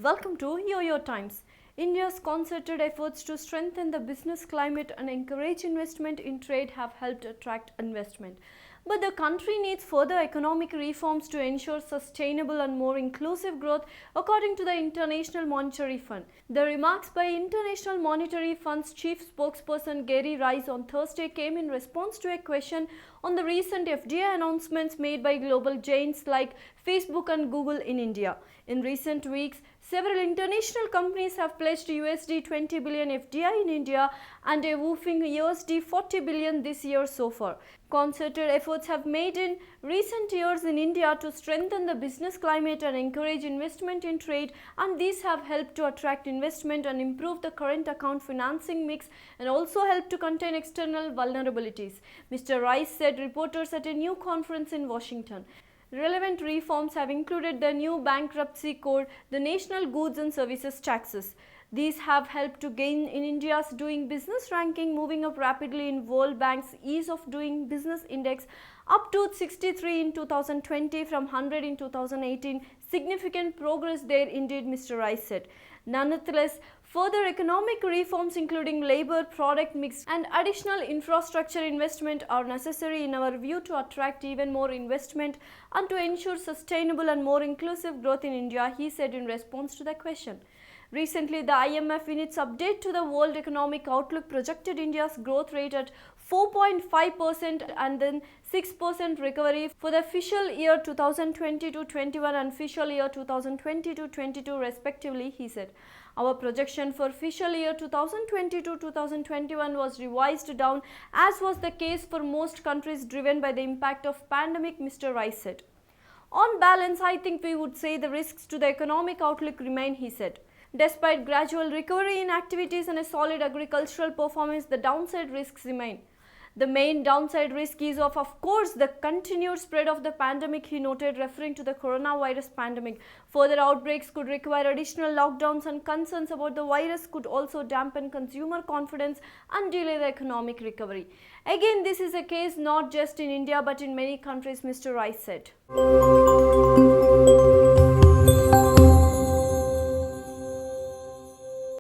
Welcome to YOYO Times. India's concerted efforts to strengthen the business climate and encourage investment in trade have helped attract investment. But the country needs further economic reforms to ensure sustainable and more inclusive growth, according to the International Monetary Fund. The remarks by International Monetary Fund's chief spokesperson Gary Rice on Thursday came in response to a question on the recent FDI announcements made by global giants like Facebook and Google in India. In recent weeks, several international companies have pledged $20 billion FDI in India and a whopping $40 billion this year so far. Concerted efforts have made in recent years in India to strengthen the business climate and encourage investment in trade, and these have helped to attract investment and improve the current account financing mix and also help to contain external vulnerabilities, Mr. Rice said reporters at a new conference in Washington. Relevant reforms have included the new bankruptcy code, the national goods and services taxes. These have helped to gain in India's doing business ranking, moving up rapidly in World Bank's Ease of Doing Business Index up to 63 in 2020 from 100 in 2018. Significant progress there indeed, Mr. Rice said. Nonetheless, further economic reforms including labor, product mix and additional infrastructure investment are necessary in our view to attract even more investment and to ensure sustainable and more inclusive growth in India, he said in response to the question. Recently, the IMF in its update to the World Economic Outlook projected India's growth rate at 4.5% and then 6% recovery for the fiscal year 2020-21 and fiscal year 2020-22 respectively, he said. Our projection for fiscal year 2020-2021 was revised down, as was the case for most countries driven by the impact of pandemic, Mr. Rice said. On balance, I think we would say the risks to the economic outlook remain, he said. Despite gradual recovery in activities and a solid agricultural performance, the downside risks remain. The main downside risk is of course, the continued spread of the pandemic, he noted, referring to the coronavirus pandemic. Further outbreaks could require additional lockdowns, and concerns about the virus could also dampen consumer confidence and delay the economic recovery. Again, this is a case not just in India but in many countries, Mr. Rice said.